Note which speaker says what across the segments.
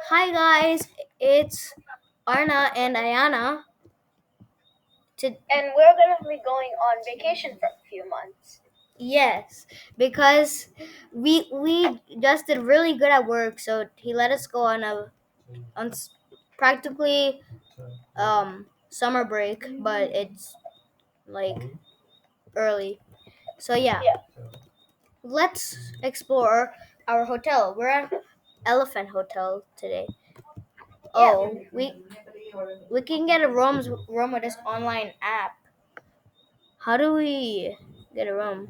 Speaker 1: Hi guys, it's Arna and Ayana. To
Speaker 2: And we're gonna be going on vacation for a few months.
Speaker 1: yes, because we just did really good at work, so he let us go on practically summer break, but it's like early. So yeah,
Speaker 2: Yeah,
Speaker 1: let's explore our hotel. We're at Elephant Hotel today.
Speaker 2: yeah.
Speaker 1: Oh, we can get a room with this online app. How do we get a room?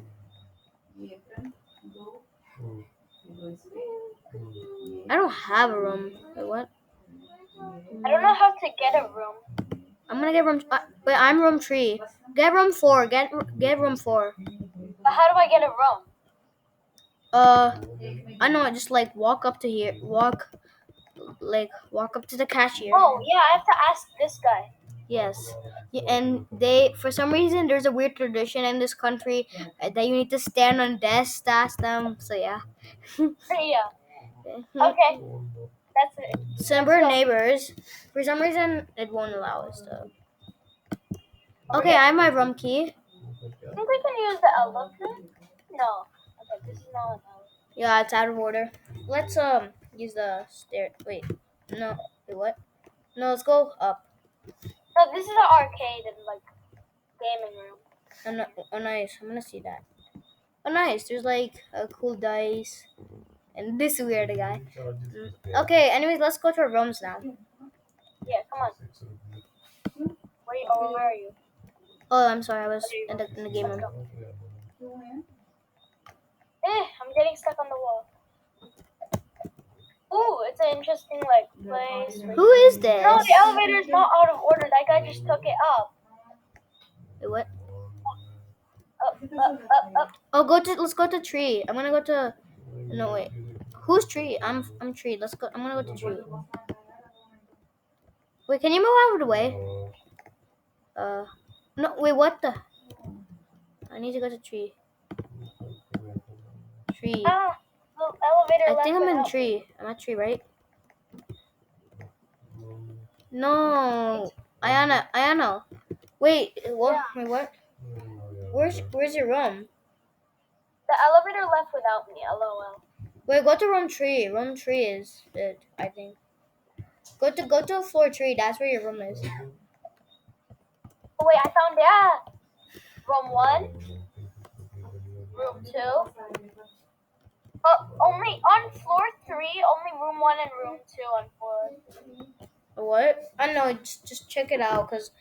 Speaker 1: I don't have a room. Wait, what?
Speaker 2: I don't know how to get a room.
Speaker 1: I'm gonna get room. Wait, I'm room 3. Get room 4. Get room 4.
Speaker 2: But how do I get a room?
Speaker 1: Uh, I know. Just like walk up to here. Walk up to the cashier.
Speaker 2: Oh, yeah, I have to ask this guy.
Speaker 1: Yes. Yeah, and they, for some reason, there's a weird tradition in this country that you need to stand on desks to ask them. So yeah.
Speaker 2: Yeah. Okay, that's it.
Speaker 1: Some of
Speaker 2: Let's
Speaker 1: our
Speaker 2: go.
Speaker 1: neighbors, for some reason, it won't allow us to. Okay,
Speaker 2: Okay.
Speaker 1: I have my room key.
Speaker 2: I think we can use the elephant. No. Okay, this is not an elephant.
Speaker 1: Yeah, it's out of order. Let's use the stair. Wait, no, wait, what? No, let's go up.
Speaker 2: No, this is an arcade and like gaming room.
Speaker 1: Oh, nice. I'm gonna see that. Oh, nice. There's like a cool dice and this weird guy. Okay. Anyways, let's go to our rooms now.
Speaker 2: Yeah, come on. Where are you?
Speaker 1: Oh, I'm sorry. I
Speaker 2: What
Speaker 1: was
Speaker 2: are you?
Speaker 1: in the game
Speaker 2: Let's
Speaker 1: room.
Speaker 2: go. I'm getting stuck on the wall. Ooh, it's an interesting like place.
Speaker 1: Who is
Speaker 2: No,
Speaker 1: this?
Speaker 2: the elevator is not out of order. That guy just took it up.
Speaker 1: Wait, what?
Speaker 2: Up, up, up, up.
Speaker 1: Oh, let's go to tree. I'm gonna go to. No, wait. Who's tree? I'm tree. Let's go. I'm gonna go to tree. Wait, can you move out of the way? Uh, no, wait, what the? I need to go to tree. Tree.
Speaker 2: Ah, the elevator
Speaker 1: I
Speaker 2: left
Speaker 1: think I'm in
Speaker 2: without me.
Speaker 1: tree. I'm at tree, right? No. Ayana. Wait, what?
Speaker 2: Yeah,
Speaker 1: Wait, what? Where's your room?
Speaker 2: the elevator left without me. LOL.
Speaker 1: Wait, go to room tree. Room tree is it, I think. Go to floor tree. That's where your room is.
Speaker 2: Oh wait, I found it. Room one, room two. Only on floor three. Only room one and room two on floor.
Speaker 1: What? I know. Just check it out, cause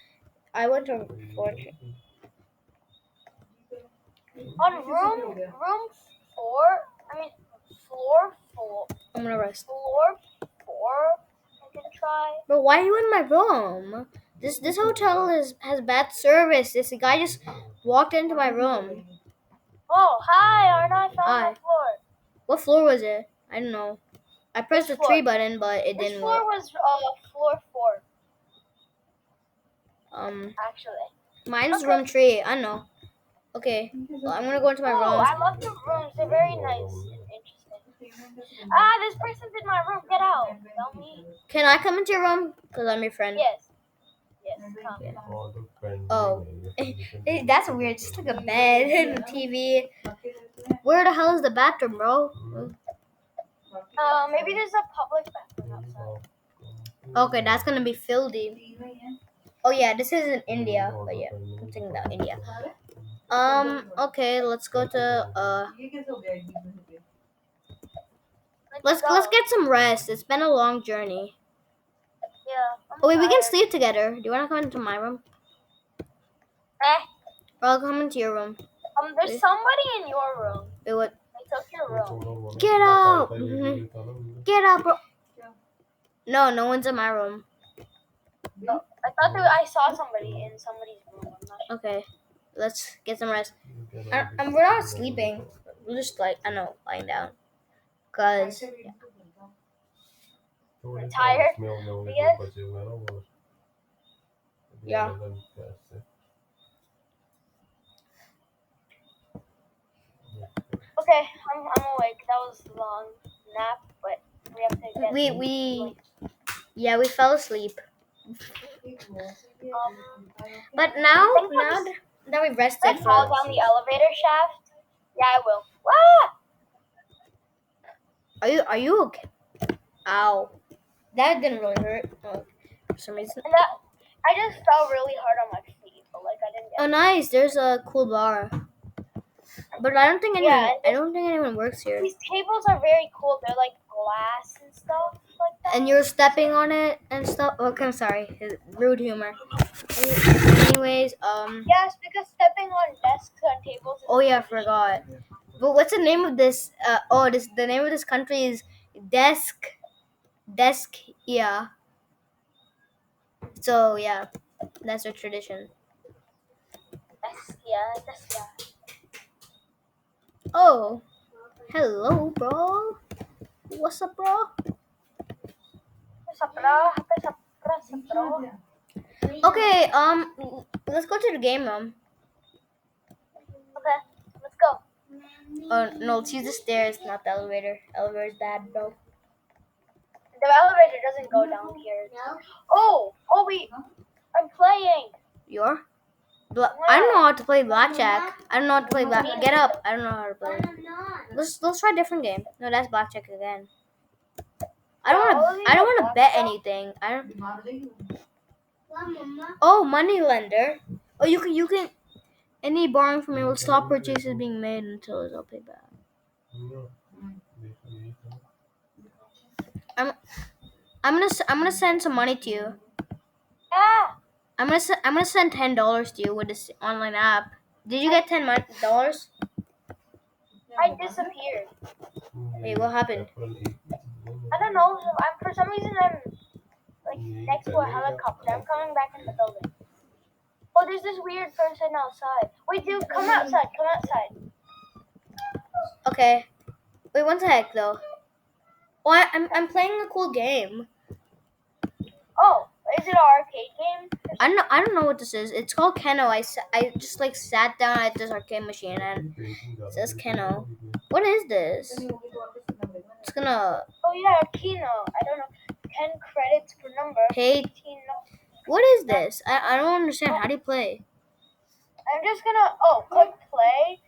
Speaker 1: I went to floor tree.
Speaker 2: On room four. I mean floor four.
Speaker 1: I'm gonna rest.
Speaker 2: Floor four. I can try.
Speaker 1: But why are you in my room? This hotel has bad service. This guy just walked into my room.
Speaker 2: Oh, hi, Arna. I found
Speaker 1: Hi.
Speaker 2: the floor.
Speaker 1: What floor was it? I don't know. I pressed
Speaker 2: Which
Speaker 1: the
Speaker 2: floor?
Speaker 1: 3 button, but it
Speaker 2: Which
Speaker 1: didn't
Speaker 2: floor
Speaker 1: work.
Speaker 2: was floor four?
Speaker 1: Um,
Speaker 2: Actually.
Speaker 1: mine's
Speaker 2: Okay.
Speaker 1: room 3. I don't know. Okay, well, I'm gonna go into my
Speaker 2: Oh,
Speaker 1: room.
Speaker 2: I love the rooms. They're very nice and interesting. Ah, this person's in my room. Get out. Tell me.
Speaker 1: Can I come into your room? Cause I'm your friend.
Speaker 2: Yes. Yes. Come.
Speaker 1: Yeah. Oh, that's weird. Just like a bed and a TV. Where the hell is the bathroom, bro?
Speaker 2: Maybe there's a public bathroom outside.
Speaker 1: Okay, that's gonna be filthy. Oh yeah, this is in India. But yeah, I'm thinking about India. Okay, let's go to
Speaker 2: Let's
Speaker 1: let's
Speaker 2: go.
Speaker 1: get some rest. It's been a long journey.
Speaker 2: Yeah. I'm
Speaker 1: Oh wait, we can
Speaker 2: tired.
Speaker 1: sleep together. Do you wanna come into my room?
Speaker 2: Eh.
Speaker 1: Or I'll come into your room.
Speaker 2: There's somebody in your room.
Speaker 1: Wait, what?
Speaker 2: They took your room.
Speaker 1: Get out! Get out, bro. No, no one's in my room.
Speaker 2: Oh, I thought I saw somebody in somebody's room. I'm not sure.
Speaker 1: Okay, let's get some rest. We're not sleeping. We're just like, I don't know, lying down. Cause yeah.
Speaker 2: I'm tired. I guess.
Speaker 1: Yeah.
Speaker 2: Okay, I'm awake. That was a long nap, but We have to get
Speaker 1: we yeah, we fell asleep. But
Speaker 2: I
Speaker 1: now
Speaker 2: think we'll
Speaker 1: now
Speaker 2: just
Speaker 1: that we've rested
Speaker 2: like fall
Speaker 1: for.
Speaker 2: down the elevator shaft. Yeah, I will. Ah!
Speaker 1: Are you okay? Ow. That didn't really hurt. For some reason.
Speaker 2: And that I just fell really hard on my feet, but like I didn't
Speaker 1: Oh,
Speaker 2: get.
Speaker 1: nice. There's a cool bar. But
Speaker 2: Yeah,
Speaker 1: I don't think anyone works here.
Speaker 2: these tables are very cool. They're like glass and stuff like that.
Speaker 1: And you're stepping on it and stuff. Okay, I'm sorry. Rude humor. Anyways,
Speaker 2: Yes, because stepping on desks and tables is
Speaker 1: oh yeah, I
Speaker 2: really
Speaker 1: forgot. But what's the name of this? The name of this country is Desk. Desk. Yeah. So yeah, that's a tradition.
Speaker 2: that's yeah.
Speaker 1: Oh, hello, bro. What's up, bro?
Speaker 2: Bro.
Speaker 1: Okay, let's go to the game room.
Speaker 2: Okay, let's go.
Speaker 1: Oh no, let's use the stairs, not the elevator. Elevator's bad, bro.
Speaker 2: The elevator doesn't go down here. Oh, wait, I'm playing.
Speaker 1: You're? I don't know how to play blackjack. I don't know how to play black. Get up. I don't know how to play. Let's try a different game. No, that's blackjack again. I don't want to bet anything. I don't. Oh, money lender. Oh, you can. Any borrowing from me will stop purchases being made until it's all paid back. I'm I'm gonna send some money to you.
Speaker 2: Ah,
Speaker 1: I'm gonna send $10 to you with this online app. Did you get $10?
Speaker 2: I disappeared.
Speaker 1: Wait, what happened?
Speaker 2: I don't know. For some reason I'm like next to a helicopter. I'm coming back in the building. Oh, there's this weird person outside. Wait, dude, come outside. Come outside.
Speaker 1: Okay. Wait, one sec though. Oh, I'm playing a cool game.
Speaker 2: Oh, is it an arcade game?
Speaker 1: I don't know what this is. It's called Keno. I just like sat down at this arcade machine and it says Keno. What is this? It's gonna
Speaker 2: Oh yeah, Keno. I don't know. 10 credits per number.
Speaker 1: pay.
Speaker 2: 15.
Speaker 1: What is this? I don't understand. How do you play?
Speaker 2: I'm just gonna. Oh, click play.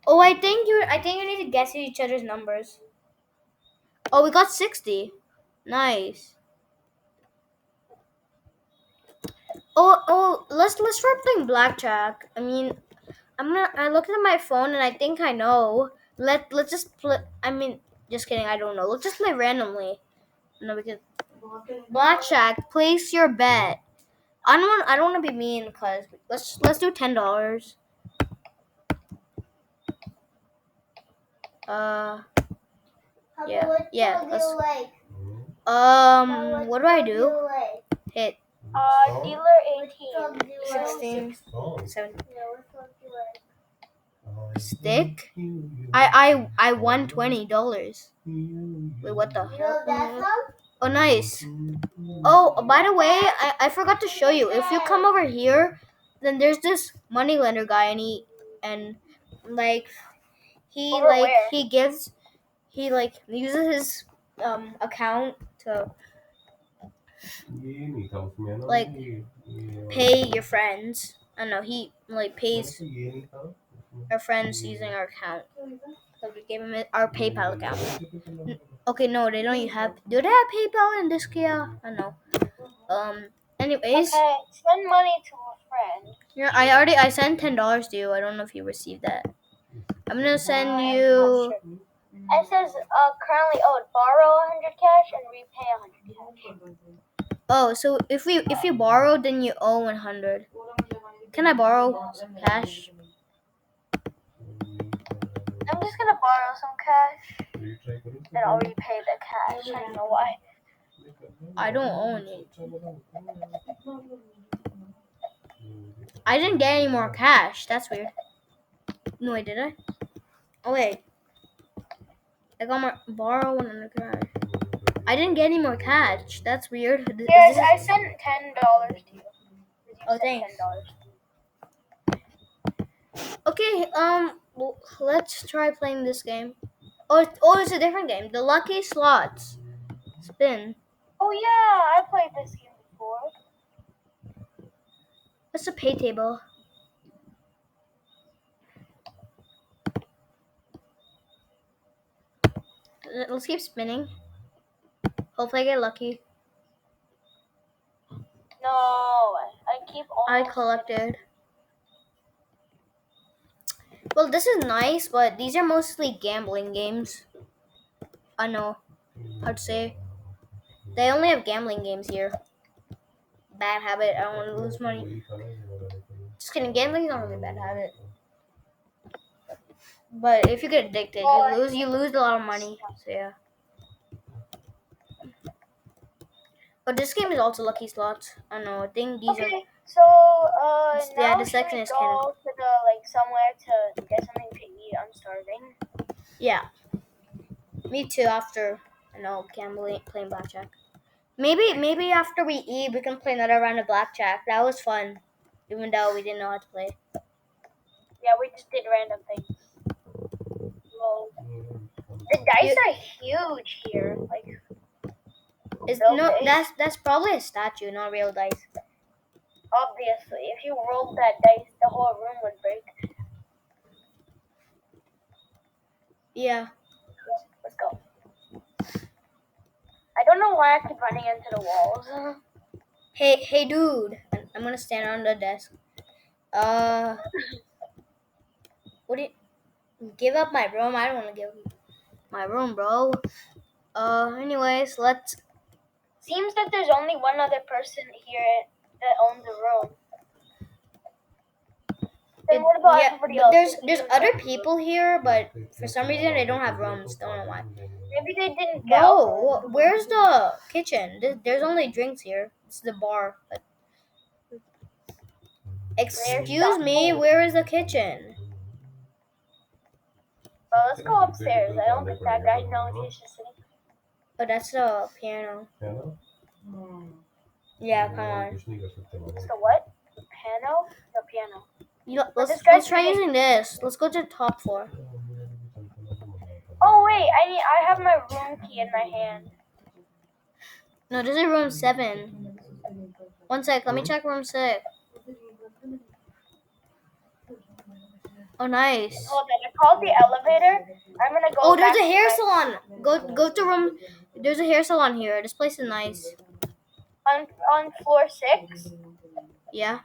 Speaker 1: Oh, I think you need to guess each other's numbers. Oh, we got 60. Nice. Let's try playing blackjack. I mean, I looked at my phone and I think I know. Let's just play. I mean, just kidding. I don't know. Let's just play randomly. No, because blackjack. Place your bet. I don't want to be mean because let's do $10. Uh, yeah. What do I do? Hit
Speaker 2: Dealer 18.
Speaker 1: 16, 7. Stick. I won $20. Wait, what the hell? Oh, nice. Oh, by the way, I forgot to show you. If you come over here, then there's this moneylender guy, and like
Speaker 2: Over where?
Speaker 1: he like uses his account to like pay your friends. I don't know. He like pays our friends using our account. So we gave him our PayPal account. Okay, no, they don't have. Do they have PayPal in this Kia? I don't know. Anyways,
Speaker 2: Okay, send money to a friend.
Speaker 1: yeah, I sent $10 to you. I don't know if you received that. I'm gonna send
Speaker 2: I'm not
Speaker 1: you.
Speaker 2: sure. It says currently owed. Borrow 100 cash and repay 100 cash.
Speaker 1: Oh, so if you borrow, then you owe 100. Can I borrow cash?
Speaker 2: I'm just gonna borrow some cash and I'll repay the cash. I don't know why.
Speaker 1: I don't own it. I didn't get any more cash. That's weird. No, wait, did I? Oh wait, I got more borrow 100 cash. I didn't get any more cash. That's weird.
Speaker 2: Yes, I sent $10 to you.
Speaker 1: Oh, thanks. Okay, let's try playing this game. Oh, it's a different game. The Lucky Slots. Spin.
Speaker 2: Oh yeah, I played this game before.
Speaker 1: What's a pay table? Let's keep spinning. Hopefully I get lucky.
Speaker 2: No, I keep
Speaker 1: I
Speaker 2: almost.
Speaker 1: collected. Well, this is nice, but these are mostly gambling games. I know. Hard to say. They only have gambling games here. Bad habit. I don't want to lose money. Just kidding. Gambling is not really a bad habit. But if you get addicted, you lose a lot of money. So yeah. But this game is also lucky slots. I don't know. I think these are.
Speaker 2: Okay, so
Speaker 1: Yeah,
Speaker 2: now
Speaker 1: the
Speaker 2: should
Speaker 1: section
Speaker 2: we
Speaker 1: is kind of.
Speaker 2: go to the somewhere to get something to eat? I'm starving.
Speaker 1: Yeah. Me too. After gambling, playing blackjack. Maybe after we eat, we can play another round of blackjack. That was fun, even though we didn't know how to play.
Speaker 2: Yeah, we just did random things. Well, the dice are huge here. Like,
Speaker 1: No, that's probably a statue, not real dice.
Speaker 2: obviously, if you rolled that dice, the whole room would break.
Speaker 1: Yeah.
Speaker 2: Let's go. I don't know why I keep running into the walls.
Speaker 1: Hey, dude. I'm gonna stand on the desk. What do you give up my room? I don't want to give up my room, bro. Anyways, let's.
Speaker 2: Seems that there's only one other person here that owns a room. Then what about everybody
Speaker 1: but
Speaker 2: else?
Speaker 1: there's other people here, but for some reason they don't have rooms. Don't know why.
Speaker 2: Maybe they didn't get a room.
Speaker 1: Bro, where's the kitchen? There's only drinks here. It's the bar. But excuse me, where is the kitchen?
Speaker 2: Well, let's go upstairs. I don't think that guy knows he's just sitting.
Speaker 1: Oh, that's the piano. Yeah, come on.
Speaker 2: It's the what? Piano? The piano.
Speaker 1: Let's try using this. Let's go to the top floor.
Speaker 2: Oh wait, I have my room key in my hand.
Speaker 1: No, this is room 7. One sec, let me check room 6. Oh, nice.
Speaker 2: Hold on, I called the elevator. I'm gonna go.
Speaker 1: Oh, there's
Speaker 2: back
Speaker 1: a hair
Speaker 2: to
Speaker 1: salon. Go to room. There's a hair salon here. This place is nice.
Speaker 2: on floor 6.
Speaker 1: Yeah.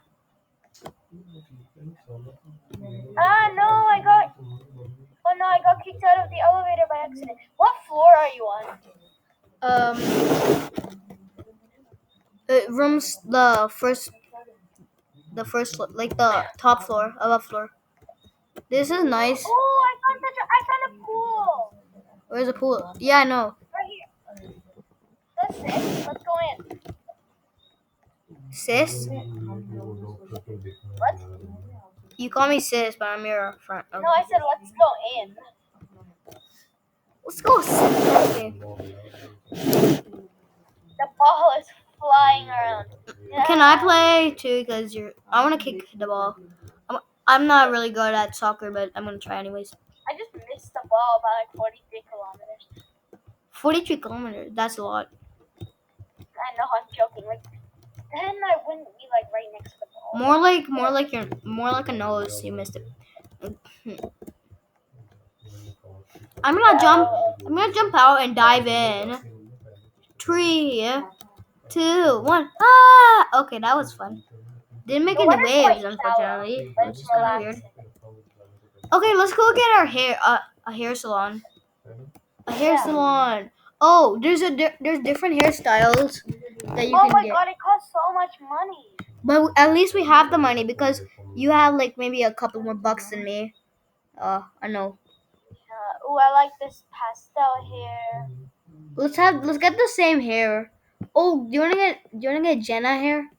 Speaker 2: Ah no, I got. Oh no, I got kicked out of the elevator by accident. What floor are you on?
Speaker 1: Rooms the first like the top floor, above floor. This is nice.
Speaker 2: Oh, I found a pool.
Speaker 1: Where's the pool? Yeah, I know.
Speaker 2: Right here. That's it. Let's go in.
Speaker 1: Sis,
Speaker 2: What?
Speaker 1: you call me sis, but I'm your friend.
Speaker 2: No, I said let's go in.
Speaker 1: Let's go. Okay.
Speaker 2: The ball is flying around.
Speaker 1: Can I play too? Cause I want to kick the ball. I'm not really good at soccer, but I'm gonna try anyways.
Speaker 2: I just missed the ball by like 43 kilometers.
Speaker 1: 43 kilometers. That's a lot.
Speaker 2: I know, I'm joking. Like, then I wouldn't be like right next to the ball.
Speaker 1: More like a nose. You missed it. I'm gonna jump out and dive in. 3, 2, 1. Ah! Okay, that was fun. Didn't make
Speaker 2: The
Speaker 1: any
Speaker 2: water's quite
Speaker 1: waves,
Speaker 2: shallow,
Speaker 1: unfortunately,
Speaker 2: but
Speaker 1: which
Speaker 2: it's
Speaker 1: is kind of weird.
Speaker 2: relaxing.
Speaker 1: Okay, let's go get our hair. A hair salon. A hair
Speaker 2: Yeah.
Speaker 1: salon. Oh, there's different hairstyles that you
Speaker 2: Oh
Speaker 1: can
Speaker 2: my
Speaker 1: get.
Speaker 2: god, it costs so much money.
Speaker 1: But at least we have the money because you have like maybe a couple more bucks than me. I know.
Speaker 2: Ooh, I like this pastel hair.
Speaker 1: Let's get the same hair. Oh, do you wanna get Jenna hair?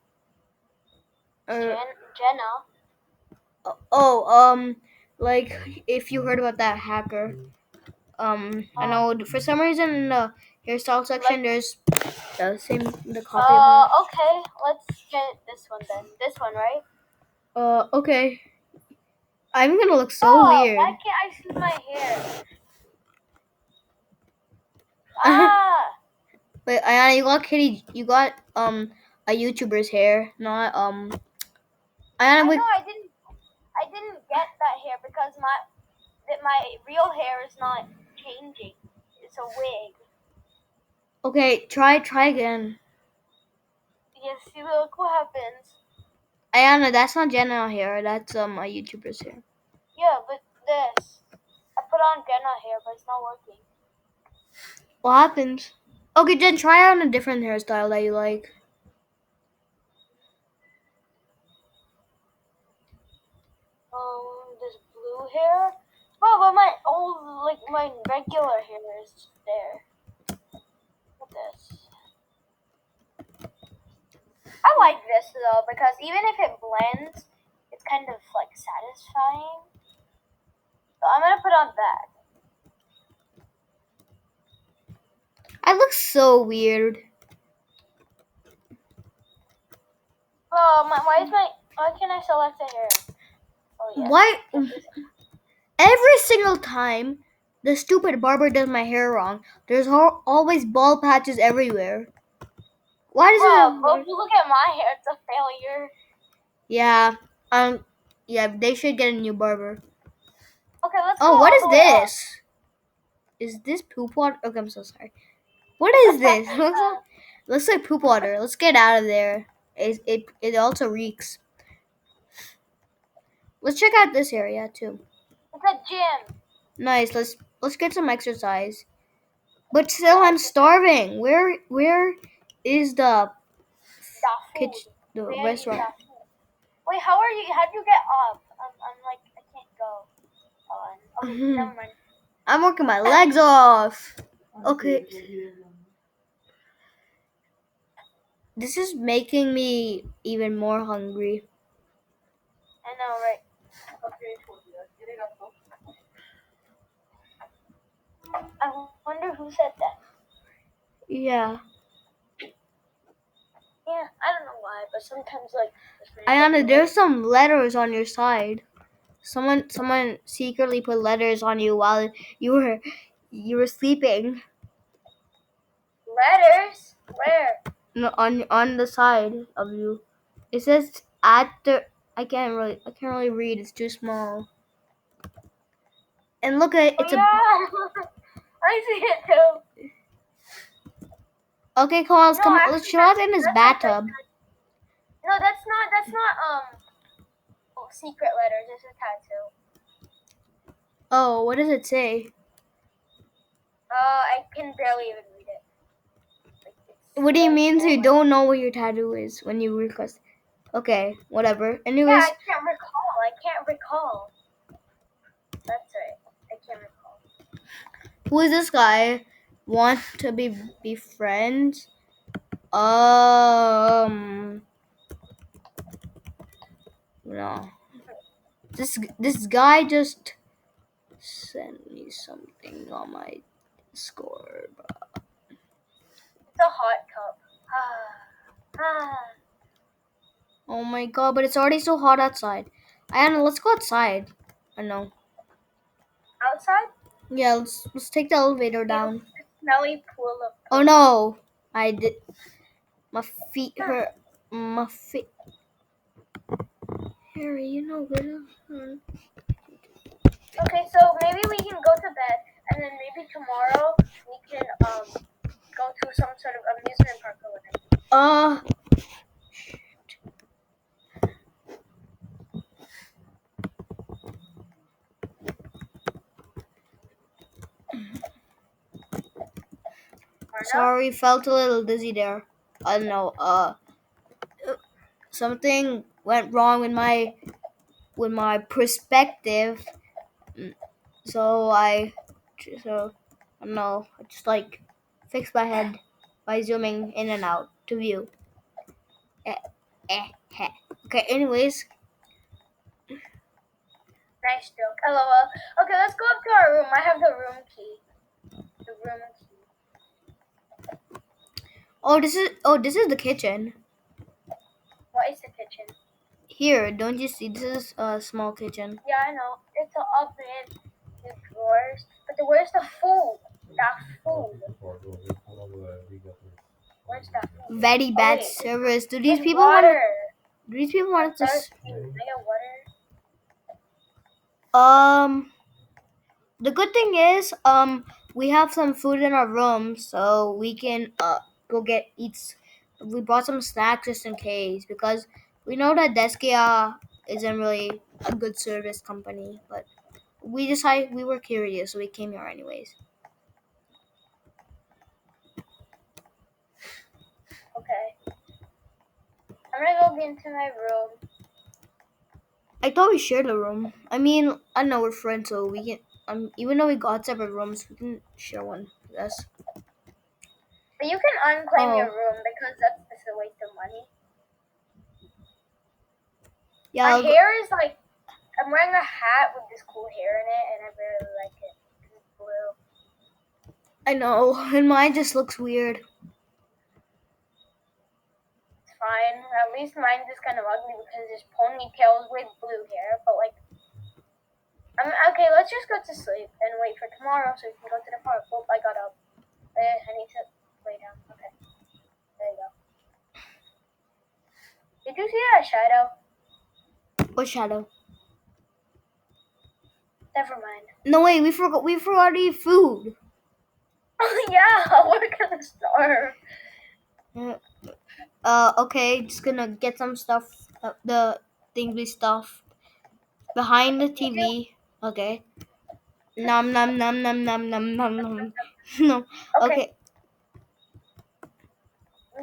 Speaker 1: Or
Speaker 2: Jenna.
Speaker 1: like if you heard about that hacker. I know for some reason in the hairstyle section there's the copy of
Speaker 2: Okay, let's get this one then. This one, right?
Speaker 1: Okay. I'm gonna look so
Speaker 2: Oh,
Speaker 1: weird.
Speaker 2: why can't I see my hair? Ah!
Speaker 1: Wait, Ayana, you got Kitty. You got a YouTuber's hair, not Ayana.
Speaker 2: I
Speaker 1: Wait.
Speaker 2: know I didn't get that hair because my real hair is not changing. It's a wig.
Speaker 1: Okay, try again.
Speaker 2: You see, look what happens.
Speaker 1: Ayana, that's not Jenna hair. That's a YouTuber's hair.
Speaker 2: Yeah, but this. I put on Jenna hair, but it's not working.
Speaker 1: What happens? Okay, then try on a different hairstyle that you like.
Speaker 2: This blue hair. Oh, but my old, like my regular hair is there. Look at this. I like this though because even if it blends, it's kind of like satisfying. So I'm gonna put on that.
Speaker 1: I look so weird.
Speaker 2: Oh, why can't I select the hair? Oh yeah.
Speaker 1: Why?
Speaker 2: Get this.
Speaker 1: Every single time the stupid barber does my hair wrong, there's always bald patches everywhere. Why does
Speaker 2: But
Speaker 1: it?
Speaker 2: if you look at my hair, it's a failure.
Speaker 1: Yeah. Um. Yeah. They should get a new barber.
Speaker 2: Okay, let's go
Speaker 1: Oh, what
Speaker 2: all
Speaker 1: is
Speaker 2: the way up.
Speaker 1: this? Is this poop water? Okay, I'm so sorry. What is this? Looks like poop water. Let's get out of there. It also reeks. Let's check out this area too.
Speaker 2: It's a gym.
Speaker 1: Nice. Let's get some exercise. But
Speaker 2: Yeah,
Speaker 1: still, I'm
Speaker 2: exercise.
Speaker 1: starving. Where is the
Speaker 2: That food.
Speaker 1: kitchen? The
Speaker 2: Where is
Speaker 1: restaurant?
Speaker 2: that food? Wait, how are you? How do you get up? I'm like I can't go. Okay, never mind.
Speaker 1: I'm working my legs off. Okay. This is making me even more hungry.
Speaker 2: I know, right? I wonder who said that.
Speaker 1: Yeah.
Speaker 2: Yeah, I don't know why, but sometimes like this
Speaker 1: Ayana,
Speaker 2: random
Speaker 1: there's
Speaker 2: noise.
Speaker 1: some letters on your side. Someone secretly put letters on you while you were sleeping.
Speaker 2: Letters? Where?
Speaker 1: No, on the side of you. It says at the. I can't really read. It's too small. And look at
Speaker 2: Oh
Speaker 1: it's a.
Speaker 2: yeah, I see it too.
Speaker 1: Okay, come on,
Speaker 2: No,
Speaker 1: let's
Speaker 2: actually,
Speaker 1: chill out in this
Speaker 2: that's not
Speaker 1: bathtub.
Speaker 2: No, that's not secret letters. It's a tattoo.
Speaker 1: Oh, what does it say?
Speaker 2: I can barely even read it. Like, it's
Speaker 1: What do you
Speaker 2: really
Speaker 1: mean? So
Speaker 2: small.
Speaker 1: you don't know what your tattoo is when you request? Okay, whatever.
Speaker 2: Yeah,
Speaker 1: Anyways,
Speaker 2: I can't recall. I can't recall. That's right. I can't recall.
Speaker 1: who is this guy? Want to be friends? Um, no. This guy just sent me something on my Discord.
Speaker 2: It's a hot cup. Ah.
Speaker 1: Oh my god! But it's already so hot outside. I don't know. Let's go outside. I know.
Speaker 2: Outside?
Speaker 1: Yeah, let's take the elevator
Speaker 2: See
Speaker 1: down.
Speaker 2: the smelly pool of
Speaker 1: Oh
Speaker 2: poop.
Speaker 1: no! I did. My feet hurt. My feet. Harry, you know good.
Speaker 2: Okay, so maybe we can go to bed, and then maybe tomorrow we can go to some sort of amusement park or whatever.
Speaker 1: Uh,
Speaker 2: Or no?
Speaker 1: sorry, felt a little dizzy there. I don't know. Something went wrong with my perspective. Mm, So I don't know. I just like fixed my head by zooming in and out to view. Eh, heh. Okay. Anyways,
Speaker 2: Nice joke. LOL. Okay, let's go up to our room. I have the room key. The room key.
Speaker 1: this is the kitchen.
Speaker 2: What is the kitchen?
Speaker 1: Here, don't you see? This is a small kitchen.
Speaker 2: Yeah, I know. It's an oven, the drawers. But where's the food? That food. Where's that?
Speaker 1: Very
Speaker 2: Oh
Speaker 1: bad
Speaker 2: wait,
Speaker 1: service.
Speaker 2: there's water.
Speaker 1: Do these people
Speaker 2: I'm
Speaker 1: want to?
Speaker 2: thirsty. Can I get water?
Speaker 1: Um. The good thing is, we have some food in our room, so we can go get eats. We brought some snacks just in case because we know that Deskia isn't really a good service company, but we were curious, so we came here anyways.
Speaker 2: Okay. I'm gonna go into my room.
Speaker 1: I thought we shared a room. I mean, I know we're friends, so we can. Even though we got separate rooms, we can share one. Yes.
Speaker 2: But you can unclaim your
Speaker 1: Oh,
Speaker 2: room because that's just a waste of money.
Speaker 1: yeah.
Speaker 2: My hair is like I'm wearing a hat with this cool hair in it, and I really like it. It's blue.
Speaker 1: I know, and mine just looks weird.
Speaker 2: It's fine. At least mine is kind of ugly because there's ponytails with blue hair. But like, okay. Let's just go to sleep and wait for tomorrow so we can go to the park. Oh, I got up. I need to lay down. Okay, there you go. Did you see that shadow?
Speaker 1: What shadow?
Speaker 2: Never mind.
Speaker 1: No way, we forgot. We forgot to eat food.
Speaker 2: Oh yeah, we're gonna starve.
Speaker 1: Okay, just gonna get some stuff. The things we stuffed behind the
Speaker 2: Did you?
Speaker 1: TV. Okay. Nom nom nom nom nom nom nom nom. No.
Speaker 2: Okay.
Speaker 1: Okay,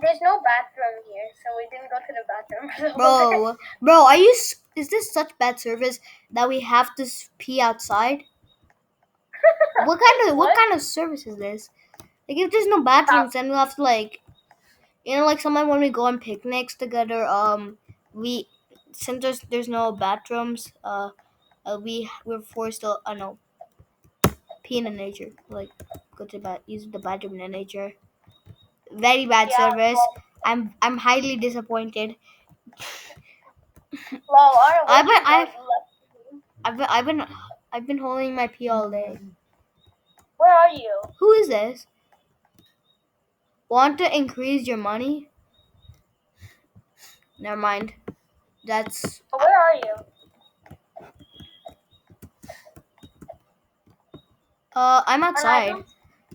Speaker 2: There's no bathroom here, so we didn't go to the bathroom for the whole day.
Speaker 1: bro. Are you? Is this such bad service that we have to pee outside? What
Speaker 2: What?
Speaker 1: kind of service is this? Like, if there's no
Speaker 2: Stop.
Speaker 1: bathrooms, then we have to like sometimes when we go on picnics together, we since there's no bathrooms, we're forced to no pee in the nature, like go to use the bathroom in the nature. Very bad
Speaker 2: Yeah.
Speaker 1: service. I'm highly disappointed.
Speaker 2: Well, Anna,
Speaker 1: I've
Speaker 2: where'd
Speaker 1: been
Speaker 2: you go?
Speaker 1: I've
Speaker 2: You left me.
Speaker 1: I've been I've been I've been holding my pee all day.
Speaker 2: Where are you?
Speaker 1: Who is this? Want to increase your money? Never mind. That's
Speaker 2: Oh, where are you?
Speaker 1: I'm
Speaker 2: On my
Speaker 1: outside.
Speaker 2: room?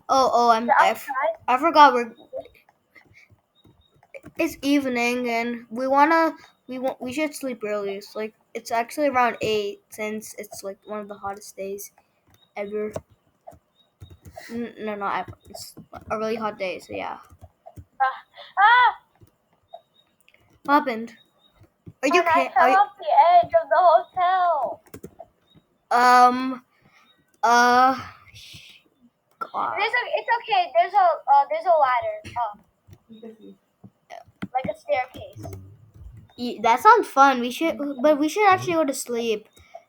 Speaker 1: I'm
Speaker 2: You're outside?
Speaker 1: I forgot it's evening and we should sleep early. It's like it's actually around 8 since it's like one of the hottest days ever. No, ever. It's a really hot day. So yeah.
Speaker 2: Ah! Ah!
Speaker 1: What happened? Are you
Speaker 2: And I
Speaker 1: okay?
Speaker 2: fell off the edge of the hotel.
Speaker 1: Um uh God.
Speaker 2: It's okay. There's a ladder up, like a staircase.
Speaker 1: That sounds fun. But we should actually go to sleep.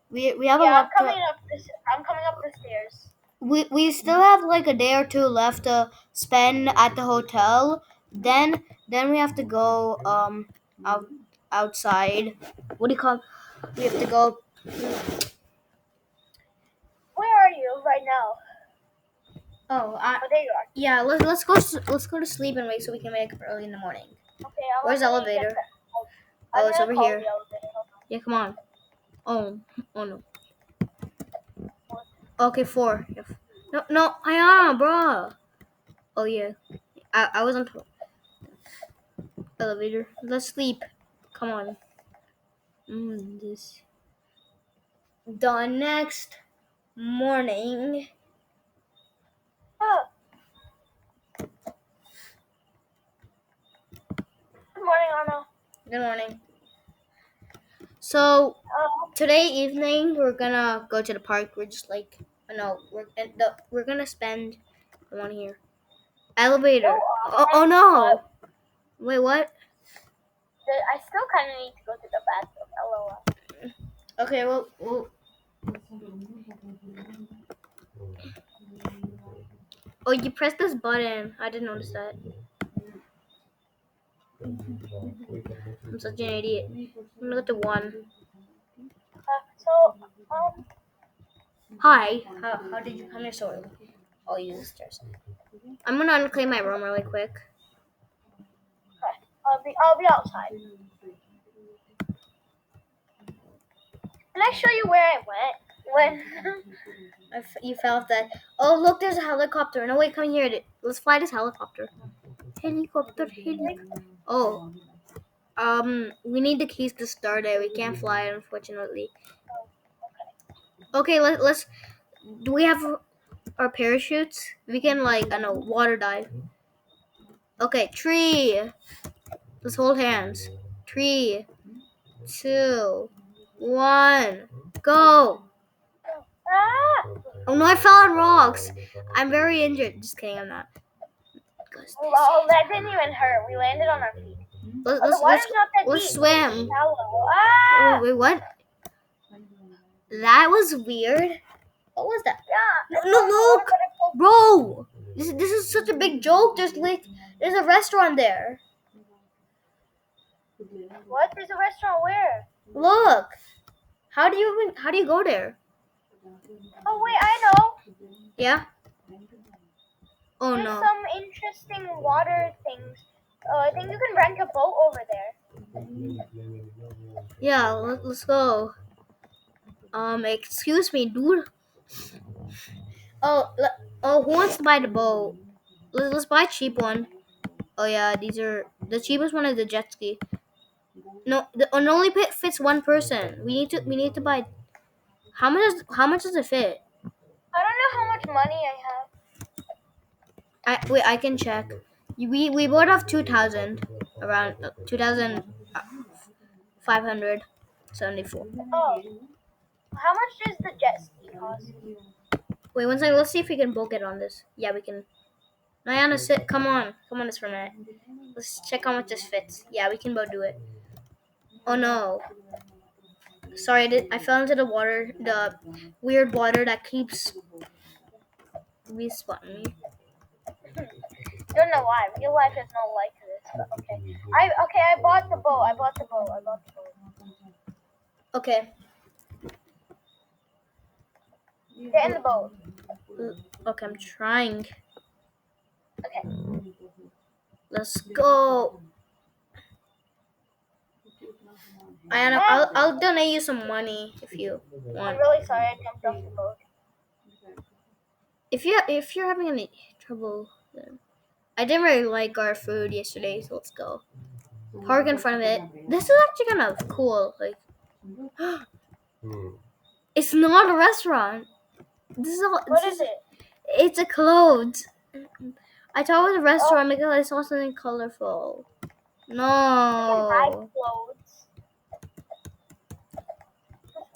Speaker 1: We have a
Speaker 2: Yeah,
Speaker 1: lot to.
Speaker 2: I'm coming up the stairs.
Speaker 1: We still have like a day or two left to spend at the hotel. Then we have to go out outside. What do you call? We have to go.
Speaker 2: Where are you right now?
Speaker 1: Oh,
Speaker 2: Oh, there you are.
Speaker 1: yeah. Let's go to sleep and wait so we can wake up early in the morning.
Speaker 2: Okay,
Speaker 1: Where's the
Speaker 2: I'm gonna get
Speaker 1: elevator?
Speaker 2: the. I'm
Speaker 1: Oh, it's
Speaker 2: gonna
Speaker 1: over
Speaker 2: call
Speaker 1: here.
Speaker 2: the elevator. Hold
Speaker 1: Yeah, come on. Oh, oh no.
Speaker 2: on.
Speaker 1: Okay, 4. No, Ayana, bro. Oh yeah. I was on top elevator. Let's sleep. Come on. This. The next morning.
Speaker 2: Oh, good morning, Anna.
Speaker 1: Good morning. So
Speaker 2: Oh,
Speaker 1: today evening we're gonna go to the park. We're just like no, we're gonna spend. I want to hear
Speaker 2: go
Speaker 1: elevator. Oh
Speaker 2: on,
Speaker 1: no!
Speaker 2: but
Speaker 1: Wait, what?
Speaker 2: I still kind of need to go to the bathroom. LOL.
Speaker 1: Okay, well. Oh, you pressed this button. I didn't notice that. I'm such an idiot. I'm gonna go to 1.
Speaker 2: So,
Speaker 1: Hi. How did you come here so early? I'll use the stairs. I'm gonna unclaim my room really quick.
Speaker 2: Okay. I'll be outside. Can I show you where I went? When
Speaker 1: You felt that. Oh, look, there's a helicopter. No, wait, come here. Let's fly this helicopter. Helicopter. Oh, we need the keys to start it. We can't fly it, unfortunately. Okay, let's. Do we have our parachutes? We can like, I know, water dive. Okay, 3. Let's hold hands. 3, 2, 1, go!
Speaker 2: ah!
Speaker 1: Oh no, I fell on rocks. I'm very injured. Just kidding, I'm not.
Speaker 2: Well, that didn't even hurt. We landed on our feet.
Speaker 1: Let's
Speaker 2: The water's not that
Speaker 1: let's
Speaker 2: deep.
Speaker 1: swim.
Speaker 2: It's shallow. Ah!
Speaker 1: Wait, what? That was weird. What was that?
Speaker 2: Yeah.
Speaker 1: No, look, bro. This is such a big joke. There's a restaurant there.
Speaker 2: What? There's a restaurant where?
Speaker 1: Look. How do you go there?
Speaker 2: Oh wait, I know.
Speaker 1: Yeah. Oh
Speaker 2: There's
Speaker 1: no.
Speaker 2: some interesting water things. I think you can rent a boat over there.
Speaker 1: Yeah, let's go. Excuse me, dude. Oh, who wants to buy the boat? Let's buy a cheap one. Oh yeah, these are the cheapest one is the jet ski. No, it only fits one person. We need to buy. How much does it fit?
Speaker 2: I don't know how much money I have.
Speaker 1: I can check. We bought off 2,000 around 2,574.
Speaker 2: Oh, how much does the jet ski cost?
Speaker 1: Wait one second. Let's see if we can book it on this. Yeah, we can. Nyana, sit. Come on this for a minute. Let's check how much this fits. Yeah, we can both do it. Oh no. Sorry, I fell into the water. The weird water that keeps respawning me.
Speaker 2: Don't know why. Real life is not like this, but okay. I bought the boat. I bought the boat.
Speaker 1: Okay.
Speaker 2: Get in the boat.
Speaker 1: Okay, I'm trying.
Speaker 2: Okay.
Speaker 1: Let's go. I'll donate you some money if you
Speaker 2: I'm
Speaker 1: want.
Speaker 2: really sorry I jumped off the boat.
Speaker 1: If you're having any trouble, then I didn't really like our food yesterday, so let's go. Park in front of it. This is actually kind of cool. Like, it's not a restaurant. This is all.
Speaker 2: What is it?
Speaker 1: It's a clothes. I thought it was a restaurant because I saw something colorful.
Speaker 2: You can buy
Speaker 1: No.
Speaker 2: clothes.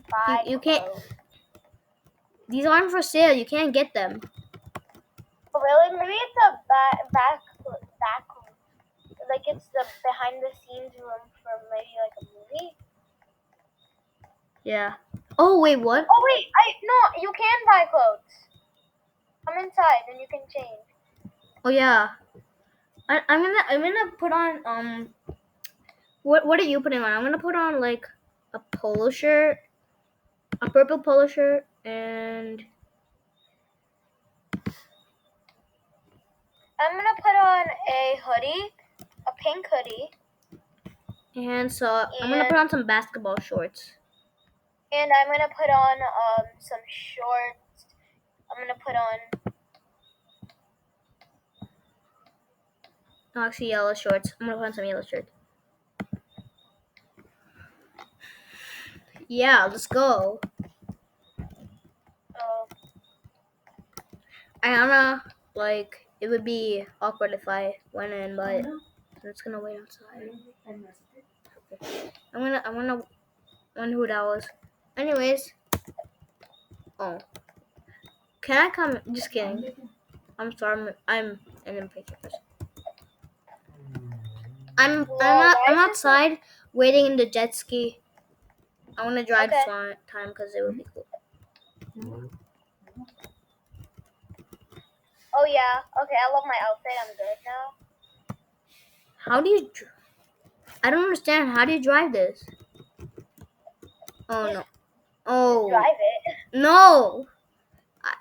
Speaker 2: Buy
Speaker 1: You can't.
Speaker 2: clothes.
Speaker 1: These aren't for sale. You can't get them.
Speaker 2: Oh, really? Maybe it's a back room. Like it's the behind the scenes room for maybe like a movie.
Speaker 1: Yeah. Oh wait, what?
Speaker 2: Oh wait, no, you can buy clothes. Come inside and you can change.
Speaker 1: Oh yeah. I'm gonna put on what are you putting on? I'm gonna put on like a polo shirt, a purple polo shirt, and
Speaker 2: I'm gonna put on a hoodie, a pink hoodie,
Speaker 1: so I'm gonna put on some basketball shorts.
Speaker 2: and I'm gonna put on some shorts. I'm gonna put on
Speaker 1: No, actually yellow shorts. I'm gonna put on some yellow shirts. Yeah, let's go. I don't know, like it would be awkward if I went in, but I'm just gonna wait outside. I'm gonna wonder who that was. Anyways, oh, can I come? Just kidding. I'm sorry. I'm an impatient person. I'm outside waiting in the jet ski. I want to drive this long time because it would be cool.
Speaker 2: Oh yeah. Okay, I love my outfit. I'm good now.
Speaker 1: How do you? I don't understand. How do you drive this? Oh no! Oh.
Speaker 2: Drive it.
Speaker 1: No!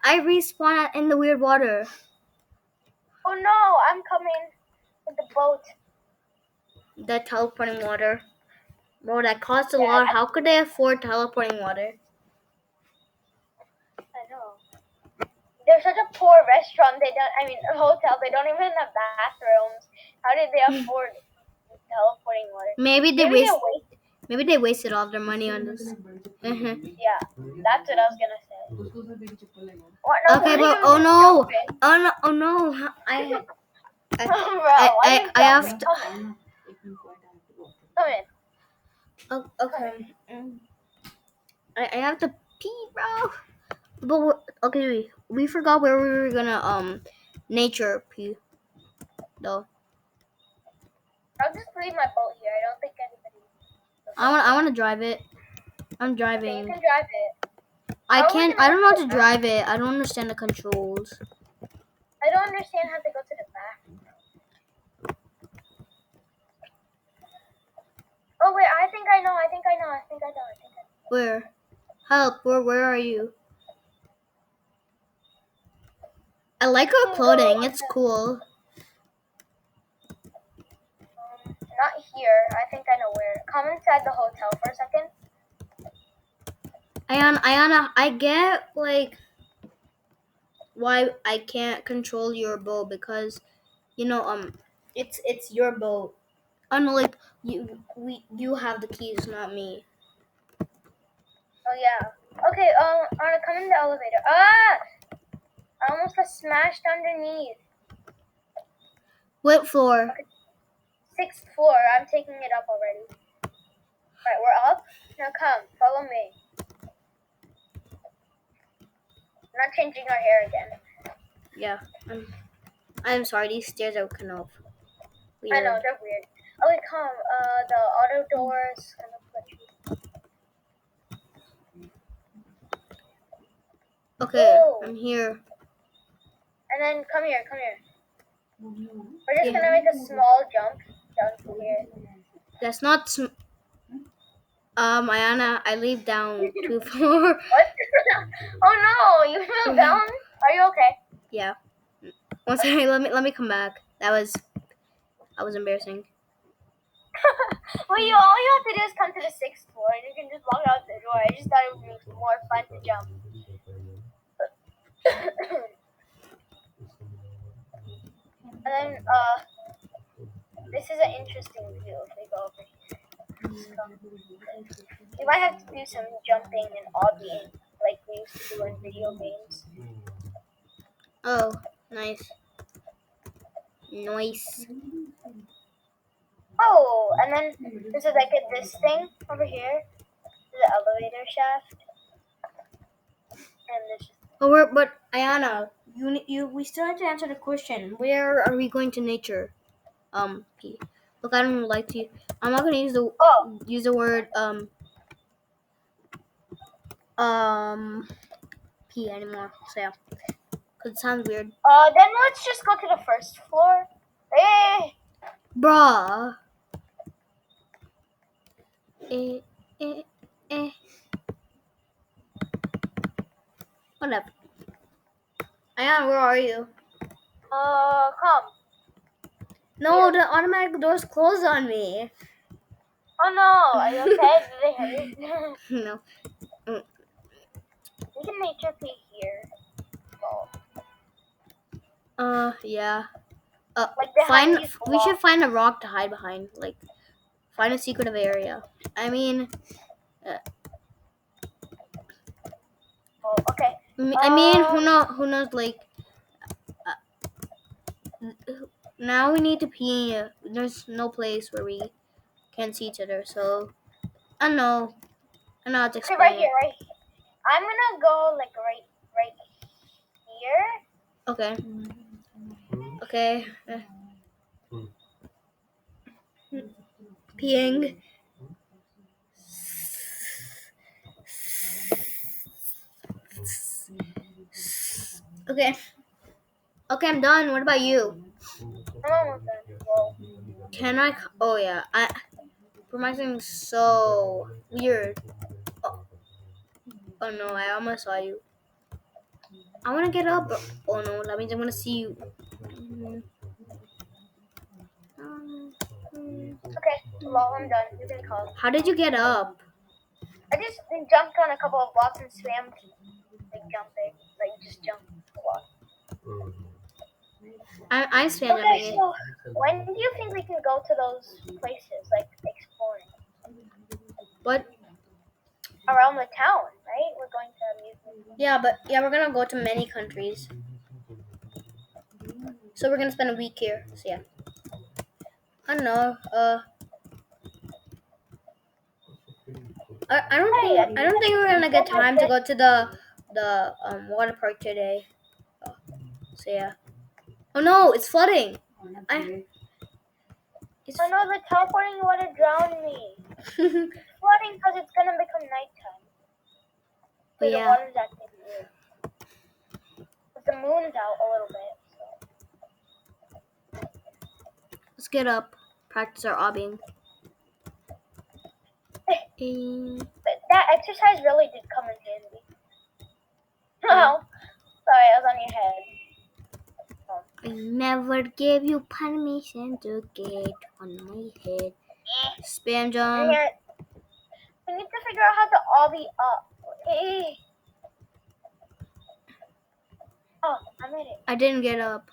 Speaker 1: I respawn in the weird water.
Speaker 2: Oh no, I'm coming with the boat.
Speaker 1: The teleporting water. Bro, that costs a
Speaker 2: Yeah,
Speaker 1: lot. How could they afford teleporting water?
Speaker 2: I know. They're such a poor restaurant. A hotel. They don't even have bathrooms. How did they afford teleporting water?
Speaker 1: Maybe they
Speaker 2: Maybe they
Speaker 1: waste.
Speaker 2: waste.
Speaker 1: Maybe they wasted all their money on this.
Speaker 2: Yeah, that's what I was gonna say. What? No,
Speaker 1: Okay,
Speaker 2: why are
Speaker 1: but
Speaker 2: you
Speaker 1: oh no,
Speaker 2: jumping?
Speaker 1: oh no, I,
Speaker 2: Bro, why are you
Speaker 1: I have
Speaker 2: jumping?
Speaker 1: to.
Speaker 2: Come in. Come in.
Speaker 1: Oh,
Speaker 2: Come in.
Speaker 1: okay, I have to pee, bro. But okay, we forgot where we were gonna nature pee though.
Speaker 2: I'll just leave my boat here. I don't think anybody.
Speaker 1: I want to drive it. I'm
Speaker 2: Okay, you
Speaker 1: driving.
Speaker 2: can drive it.
Speaker 1: I
Speaker 2: How are we
Speaker 1: can't.
Speaker 2: gonna
Speaker 1: I
Speaker 2: go
Speaker 1: don't
Speaker 2: to
Speaker 1: know how
Speaker 2: the
Speaker 1: to
Speaker 2: back?
Speaker 1: drive it. I don't understand the controls.
Speaker 2: I don't understand how to go to the back. Oh wait, I think I know. I think I know. I think I know. I think I know.
Speaker 1: Where? Help! Where are you? I like
Speaker 2: You
Speaker 1: her
Speaker 2: can go
Speaker 1: clothing.
Speaker 2: on
Speaker 1: It's cool.
Speaker 2: not here. I think I know where. Come inside the hotel for a second.
Speaker 1: Ayana, I get like why I can't control your boat because you know it's your boat. Unlike you have the keys, not me.
Speaker 2: Oh yeah. Okay. Anna, come in the elevator. Ah! I almost got smashed underneath.
Speaker 1: What floor?
Speaker 2: Okay, 6th floor. I'm taking it up already. Right, we're up. Now come, follow me. I'm not changing our hair again.
Speaker 1: Yeah. I'm sorry. These stairs are kind of
Speaker 2: I know
Speaker 1: weird.
Speaker 2: they're weird. Okay, come. The auto doors. Kind of let you.
Speaker 1: Okay,
Speaker 2: Whoa!
Speaker 1: I'm here.
Speaker 2: And then come here. Come here. We're just
Speaker 1: Yeah.
Speaker 2: gonna make a small jump down to here.
Speaker 1: That's not. Ayana, I laid down 2 floor.
Speaker 2: What? Oh no! You fell down. Are you okay?
Speaker 1: Yeah. One second. Let me come back. That was embarrassing.
Speaker 2: Well, all you have to do is come to the 6th floor, and you can just walk out the door. I just thought it would be more fun to jump. And then, this is an interesting view if we go over here. Let's go. You might have to do some jumping and obbying like we used to do in video games.
Speaker 1: Oh, nice. Nice.
Speaker 2: Oh, and then this is like this thing over here. This is the elevator shaft, and this.
Speaker 1: But Ayana, we still have to answer the question. Where are we going to nature? P. Look, I don't like to. I'm not gonna
Speaker 2: Oh,
Speaker 1: use the word um P anymore. So yeah, cause it sounds weird.
Speaker 2: then let's just go to the 1st floor. Hey,
Speaker 1: Bruh. Eh, eh, eh. Whatever. Ayana, where are you?
Speaker 2: come.
Speaker 1: No,
Speaker 2: Here.
Speaker 1: the automatic doors close on me.
Speaker 2: Oh no, are you okay? Did they hurt?
Speaker 1: No.
Speaker 2: We can nature pee here. Well,
Speaker 1: Yeah.
Speaker 2: like behind these
Speaker 1: We should
Speaker 2: blocks.
Speaker 1: find a rock to hide behind. Like, find a secretive area. I mean,
Speaker 2: Oh, okay.
Speaker 1: who knows? Like, now we need to pee. There's no place where we can see each other. So I don't know. I don't know how to
Speaker 2: Okay,
Speaker 1: explain it.
Speaker 2: right here. I'm gonna go like right here.
Speaker 1: Okay. Okay. Peeing. Okay. Okay, I'm done. What about you?
Speaker 2: I'm almost done. Whoa.
Speaker 1: Can I? Oh yeah. Promising so weird. Oh, oh no! I almost saw you. I want to get up. Oh no, that means I'm gonna see you. Mhm.
Speaker 2: Okay, well, I'm done. You can call.
Speaker 1: How did you get up?
Speaker 2: I just jumped on a couple of blocks and swam, like jumping, like just jump a lot.
Speaker 1: I'm spam
Speaker 2: Okay,
Speaker 1: jumping it.
Speaker 2: so when do you think we can go to those places, like exploring
Speaker 1: But
Speaker 2: around the town? Right? We're going to amusement.
Speaker 1: yeah, we're gonna go to many countries. So we're gonna spend a week here. So yeah. I don't know. I don't think we're gonna get time to go to the water park today. So yeah. Oh no, it's flooding. It's
Speaker 2: Oh no, the teleporting water drowned me. It's flooding because it's gonna become nighttime.
Speaker 1: but
Speaker 2: So the
Speaker 1: yeah.
Speaker 2: water's acting weird. But the moon's out a little bit. So.
Speaker 1: Let's get up. Practice our obbing.
Speaker 2: But that exercise really did come in handy.
Speaker 1: Yeah.
Speaker 2: Oh, sorry, I was on your head.
Speaker 1: I never gave you permission to get on my head. Spam jump.
Speaker 2: Yeah, we need to figure out how to obby up. Eh. Oh, I made it.
Speaker 1: I didn't get up.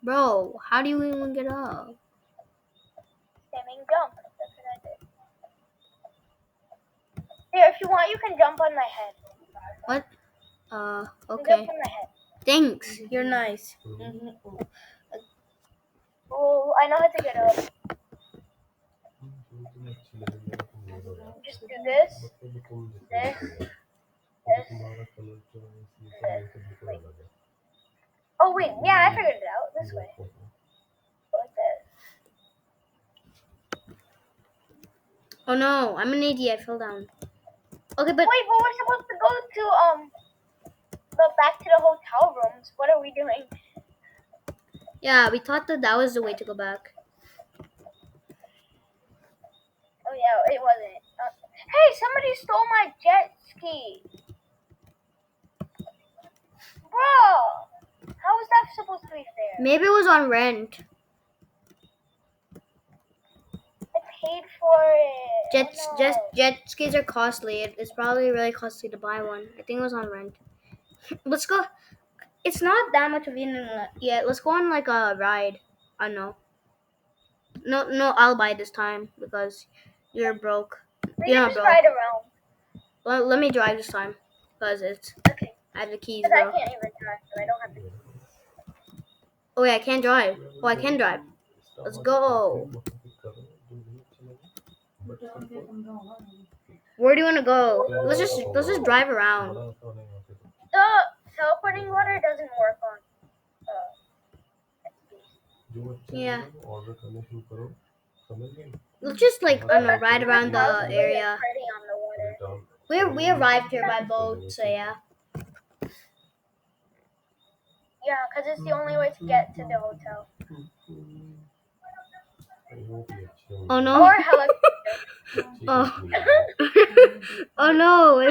Speaker 1: Bro, how do you even get up?
Speaker 2: Spamming jump. That's what I did. Here, if you want, you can jump on my head.
Speaker 1: What?
Speaker 2: You can
Speaker 1: Okay.
Speaker 2: jump on my head.
Speaker 1: Thanks. You're nice.
Speaker 2: Oh, I know how to get up. Just do this, this, this, this. Wait. Oh wait, yeah, I figured it out. This way. Like this.
Speaker 1: Oh no, I'm an idiot. I fell down. Okay, but
Speaker 2: Wait, but we're supposed to go to the back to the hotel rooms. What are we doing?
Speaker 1: yeah, we thought that was the way to go back.
Speaker 2: Oh yeah, it wasn't. Hey, somebody stole my jet ski, bro. How is that supposed to be fair?
Speaker 1: Maybe it was on rent.
Speaker 2: I paid for it. Oh, no.
Speaker 1: Jet skis are costly. It's probably really costly to buy one. I think it was on rent. Let's go. It's not that much of an yet. Let's go on like a ride. I don't know. No, I'll buy this time because you're broke.
Speaker 2: We
Speaker 1: You're
Speaker 2: can
Speaker 1: not
Speaker 2: just
Speaker 1: broke.
Speaker 2: ride around.
Speaker 1: Let me drive this time because
Speaker 2: Okay.
Speaker 1: I have the keys,
Speaker 2: Because I
Speaker 1: bro.
Speaker 2: can't even drive, so I don't have to.
Speaker 1: Oh wait, I can't drive. Oh, I can drive. Let's go. Where do you want to go? Let's just drive around.
Speaker 2: The teleporting water doesn't work on.
Speaker 1: Yeah. Let's just like I don't know, ride around the area.
Speaker 2: Pretty on the water.
Speaker 1: We arrived here by boat, so yeah.
Speaker 2: Yeah, because it's the only way to get to the hotel.
Speaker 1: Oh no.
Speaker 2: Or helicopter.
Speaker 1: Oh. Oh no! What?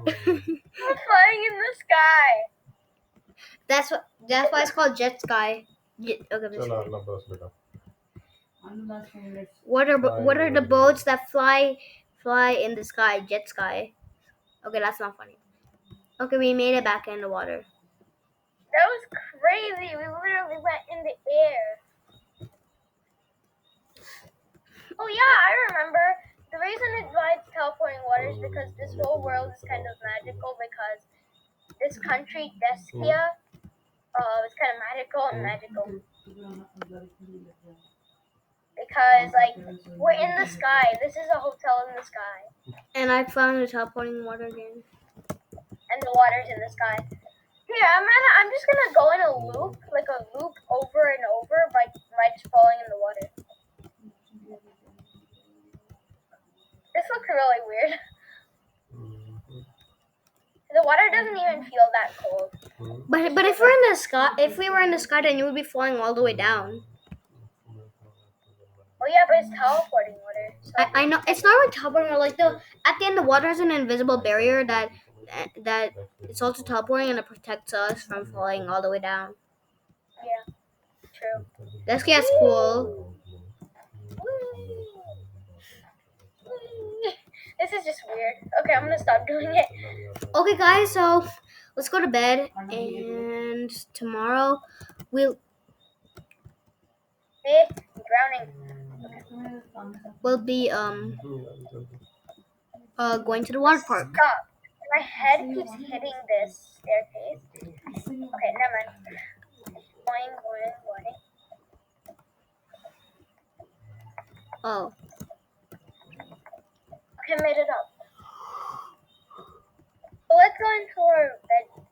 Speaker 2: We're flying in the sky.
Speaker 1: That's why it's called jet sky. Okay. What are the boats that fly in the sky? Jet sky. Okay, that's not funny. Okay, we made it back in the water.
Speaker 2: That was crazy. We literally went in the air. Oh yeah, I remember. The reason why it's teleporting water is because this whole world is kind of magical because this country, Deskia, is kind of magical. Because like we're in the sky. This is a hotel in the sky.
Speaker 1: And I found the teleporting water again.
Speaker 2: And the water's in the sky. Here, I'm just gonna go in a loop, like a loop over and over by just falling in the water. This looks really weird. The water doesn't even feel that cold.
Speaker 1: But if we're in the sky, if we were in the sky, then you would be falling all the way down.
Speaker 2: Oh yeah, but it's teleporting water. So
Speaker 1: I know it's not like teleporting water. Like at the end, the water is an invisible barrier that that it's also teleporting and it protects us from falling all the way down.
Speaker 2: Yeah, true.
Speaker 1: That's gets cool.
Speaker 2: This is just weird. Okay, I'm gonna stop doing it.
Speaker 1: Okay, guys, so let's go to bed, and tomorrow we'll
Speaker 2: I'm drowning.
Speaker 1: we'll be going to the water park.
Speaker 2: Stop. My head keeps hitting this staircase. Okay, never mind. Boing.
Speaker 1: Oh,
Speaker 2: Okay, made it up. So let's go into our bed.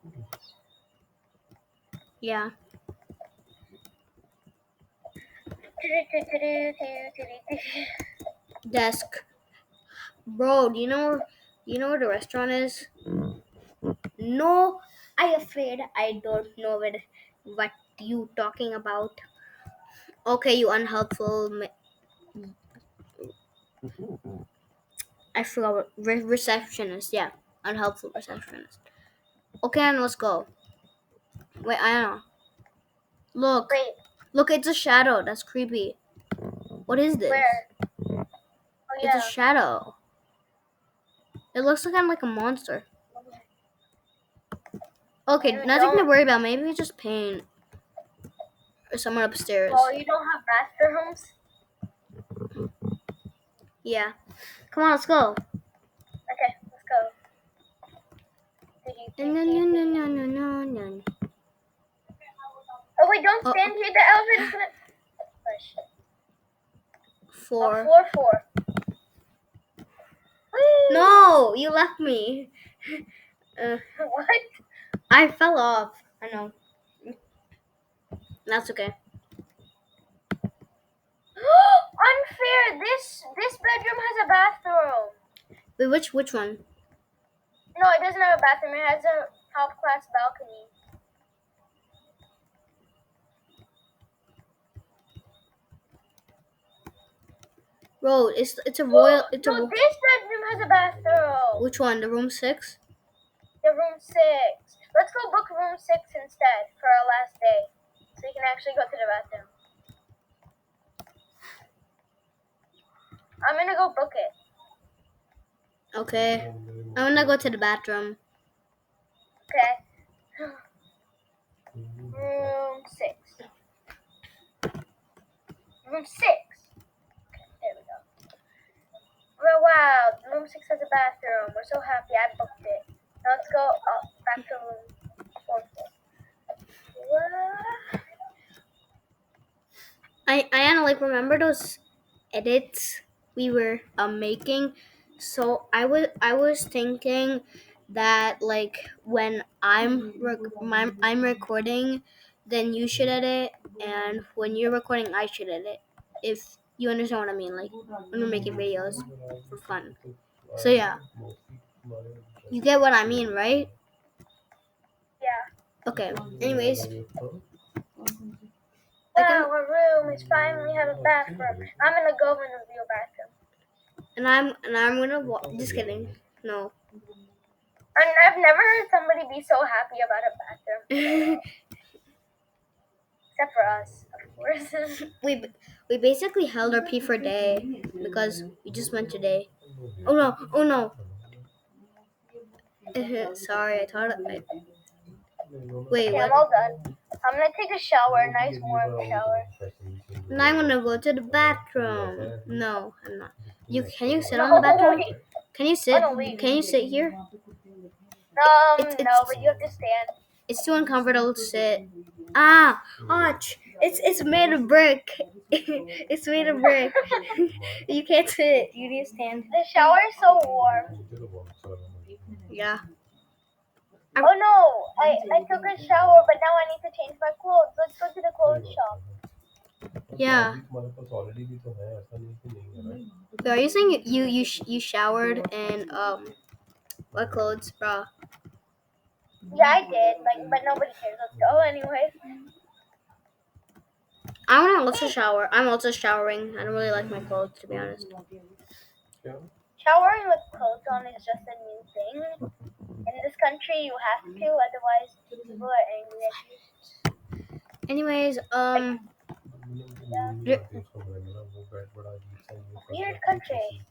Speaker 1: yeah. Desk, bro. Do you know where the restaurant is? No, I afraid I don't know what you talking about. Okay, you unhelpful. I forgot receptionist. Yeah, unhelpful receptionist. Okay, and let's go. Wait, I don't know. Look,
Speaker 2: Wait,
Speaker 1: look, it's a shadow. That's creepy. What is this?
Speaker 2: where? Oh
Speaker 1: It's a
Speaker 2: yeah.
Speaker 1: shadow. It looks kind of like a monster. Okay,
Speaker 2: Maybe we
Speaker 1: nothing to
Speaker 2: don't.
Speaker 1: worry about. Maybe it's just pain or someone upstairs.
Speaker 2: Oh, you don't have bathrooms?
Speaker 1: Yeah. Come on, let's go.
Speaker 2: Okay, let's go.
Speaker 1: No, no, no, no, no, no, no, no.
Speaker 2: Oh wait, don't
Speaker 1: Oh,
Speaker 2: stand here. The elevator's gonna push.
Speaker 1: four.
Speaker 2: Floor 4. Whee!
Speaker 1: No, you left me.
Speaker 2: What?
Speaker 1: I fell off. I know. That's okay.
Speaker 2: Unfair. This bedroom has a bathroom.
Speaker 1: Wait, which one?
Speaker 2: No, it doesn't have a bathroom. It has a top class balcony.
Speaker 1: Bro, it's a royal. It's a.
Speaker 2: No, this bedroom has a bathroom.
Speaker 1: Which one? The room 6?
Speaker 2: The room 6. Let's go book room 6 instead for our last day, so you can actually go to the bathroom. I'm gonna go book it.
Speaker 1: Okay. I'm gonna go to the bathroom.
Speaker 2: Okay. Room 6. Room 6. There we go. Oh, wow, room 6 has a bathroom. We're so happy. I booked it. Now let's go back to room 4. What?
Speaker 1: I like remember those edits we were making. So I was thinking that like when I'm recording, then you should edit, and when you're recording, I should edit. If you understand what I mean, like when we're making videos for fun. So yeah, you get what I mean, right?
Speaker 2: Yeah.
Speaker 1: Okay. Anyways,
Speaker 2: Wow, our room is finally have a bathroom. I'm gonna go in the real bathroom.
Speaker 1: and I'm gonna just kidding. No.
Speaker 2: And I've never heard somebody be so happy about a bathroom. Except for us, of course.
Speaker 1: we basically held our pee for a day because we just went today. Oh no! Oh no! Sorry, I thought. Wait,
Speaker 2: Okay, I'm
Speaker 1: what?
Speaker 2: all done. I'm gonna take a shower, a nice warm shower.
Speaker 1: Now I'm gonna go to the bathroom. No, I'm not. Can you sit
Speaker 2: No,
Speaker 1: on the bathroom?
Speaker 2: wait.
Speaker 1: Can you
Speaker 2: Oh
Speaker 1: sit?
Speaker 2: no, wait.
Speaker 1: Can you sit here? It's
Speaker 2: No, but you have to stand.
Speaker 1: it's too uncomfortable to sit. Ah, ouch! It's made of brick. It's made of brick. You can't sit. You need to stand.
Speaker 2: The shower is so warm.
Speaker 1: Yeah.
Speaker 2: Oh no, I took a shower, but now I need to change my clothes. Let's go to the clothes shop.
Speaker 1: Yeah. So are you saying you showered and what clothes, bro?
Speaker 2: Yeah, I did, but nobody cares. Let's go anyway.
Speaker 1: I want to also shower. I'm also showering. I don't really like my clothes, to be honest.
Speaker 2: Showering with clothes on is just a new thing. In this country, you have to, otherwise people are angry at you.
Speaker 1: Anyways,
Speaker 2: Like, yeah,
Speaker 1: re-
Speaker 2: weird country.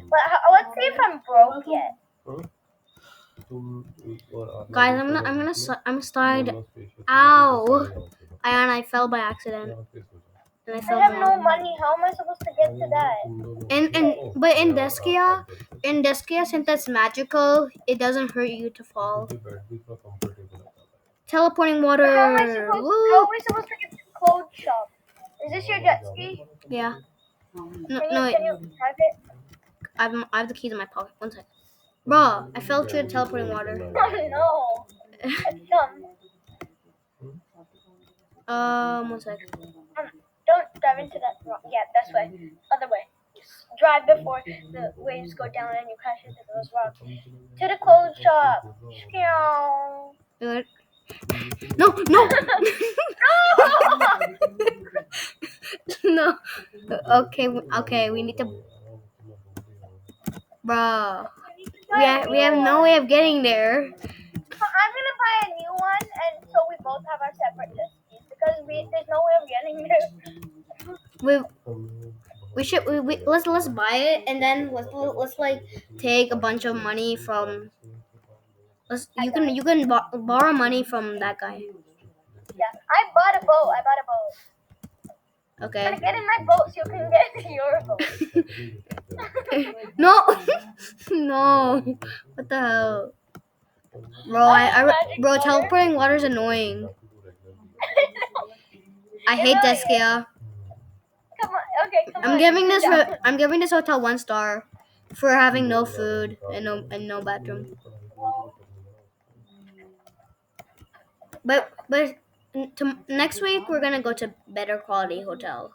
Speaker 2: But let's see if I'm broke yet.
Speaker 1: guys, I'm starting. Ow! I fell by accident, and I
Speaker 2: I
Speaker 1: fell
Speaker 2: have no
Speaker 1: down.
Speaker 2: money. How am I supposed to get to that?
Speaker 1: But in Deskia, since that's magical, it doesn't hurt you to fall. Teleporting
Speaker 2: But
Speaker 1: water.
Speaker 2: how
Speaker 1: Woo!
Speaker 2: am I supposed to get to the clothes shop? Is this your jet ski?
Speaker 1: Yeah. No,
Speaker 2: Can you
Speaker 1: no,
Speaker 2: can you drive it?
Speaker 1: I have the keys in my pocket. One second. Bro, I fell through the teleporting water.
Speaker 2: Oh no! Let's come.
Speaker 1: One second.
Speaker 2: Don't dive into that rock. Yeah, that's way. Other way. Just drive before the waves go down and you crash into those rocks. To the clothes shop. Meow.
Speaker 1: Good. No, no, no. Okay, we need to, bro.
Speaker 2: You need to buy a
Speaker 1: We
Speaker 2: new
Speaker 1: have no
Speaker 2: one.
Speaker 1: way of getting there.
Speaker 2: So I'm gonna buy a new one, and so we both have our separate jet skis because there's no way of getting there.
Speaker 1: We we let's buy it and then let's like take a bunch of money from. Let's
Speaker 2: That guy.
Speaker 1: you can borrow money from that guy.
Speaker 2: Yeah, I bought a boat. I bought a boat.
Speaker 1: Okay.
Speaker 2: Wanna get in my boat so you can get your boat.
Speaker 1: No, no. What the hell, bro?
Speaker 2: Magic
Speaker 1: Bro,
Speaker 2: water.
Speaker 1: teleporting water is annoying. I
Speaker 2: It
Speaker 1: hate
Speaker 2: really
Speaker 1: Deskia.
Speaker 2: Come on. Okay, come on.
Speaker 1: I'm giving this hotel 1 star for having no food and no bathroom.
Speaker 2: Well,
Speaker 1: But next week we're gonna go to better quality hotel.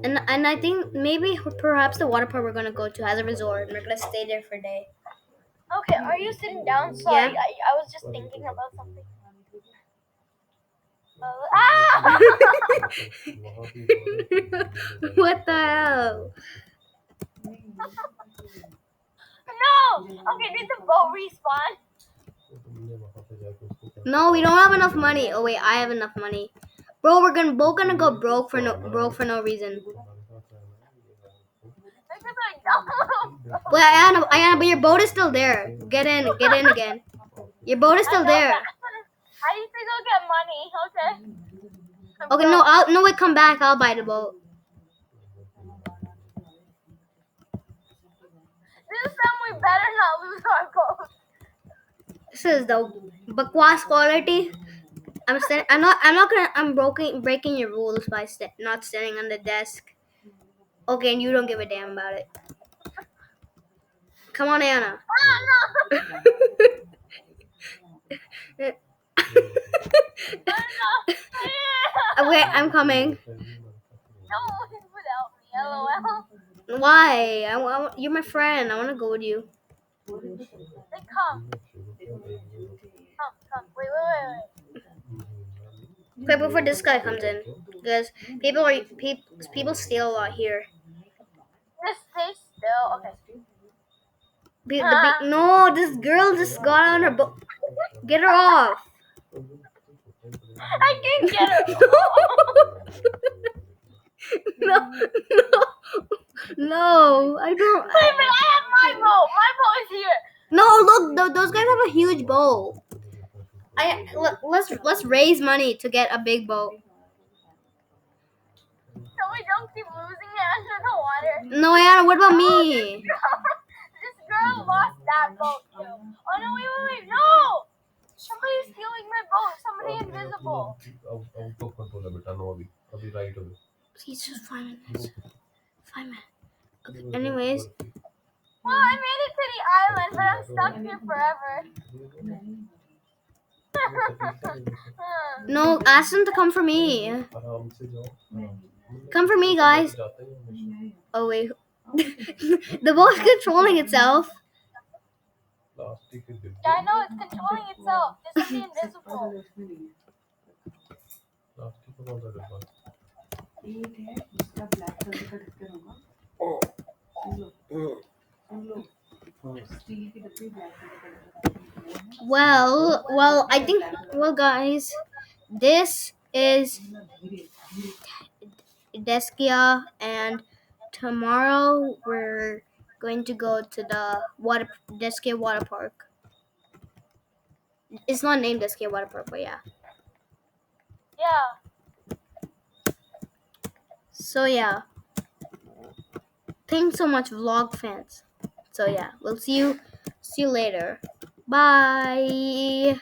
Speaker 1: And I think maybe perhaps the water park we're gonna go to has a resort and we're gonna stay there for a day.
Speaker 2: okay, are you sitting down? Sorry,
Speaker 1: Yeah.
Speaker 2: I was just thinking about something. Ah!
Speaker 1: What the hell?
Speaker 2: No! Okay, did the boat respawn?
Speaker 1: No, we don't have enough money. Oh wait, I have enough money. Bro, we're gonna both gonna go broke for no reason.
Speaker 2: Because I don't.
Speaker 1: Well, Ayana, but your boat is still there. Get in again. Your boat is
Speaker 2: I
Speaker 1: still
Speaker 2: know
Speaker 1: there.
Speaker 2: that. I need to go get money, okay? I'm
Speaker 1: Okay, no,
Speaker 2: broke.
Speaker 1: no, wait, come back. I'll buy the boat.
Speaker 2: This time we better not lose our boat.
Speaker 1: This is the bakwas quality. I'm breaking your rules by not standing on the desk. Okay, and you don't give a damn about it. Come on, Anna.
Speaker 2: Ah, no!
Speaker 1: Wait, I'm coming.
Speaker 2: No, without me, lol.
Speaker 1: Why? You're my friend. I want to go with you.
Speaker 2: Then come. Come. Wait.
Speaker 1: Okay, before this guy comes in, because people steal a lot here.
Speaker 2: Just stay still. Okay.
Speaker 1: No, this girl just got on her boat. Get her off.
Speaker 2: I can't get her.
Speaker 1: No, no, no. I don't.
Speaker 2: Wait a minute, I have my boat. My boat is here.
Speaker 1: No, look, those guys have a huge boat. Let's raise money to get a big boat.
Speaker 2: So we don't keep losing it under the water.
Speaker 1: No, Anna, what about
Speaker 2: Oh,
Speaker 1: me?
Speaker 2: this girl lost that boat too. Oh no, wait. No! Somebody's stealing my boat. Somebody invisible.
Speaker 1: Please, just 5 minutes. 5 minutes. Okay. Anyways,
Speaker 2: Well, I made it to the island, but I'm stuck here forever.
Speaker 1: no, ask them to come for me. Come for me, guys. Oh wait, the boat's controlling itself.
Speaker 2: Yeah, I know, it's controlling itself. Just be invisible.
Speaker 1: I think, well, guys, this is Deskia, and tomorrow we're going to go to the Deskia water park. It's not named Deskia water park, but yeah.
Speaker 2: Yeah.
Speaker 1: So yeah, thanks so much, vlog fans. So yeah, we'll see you later. Bye.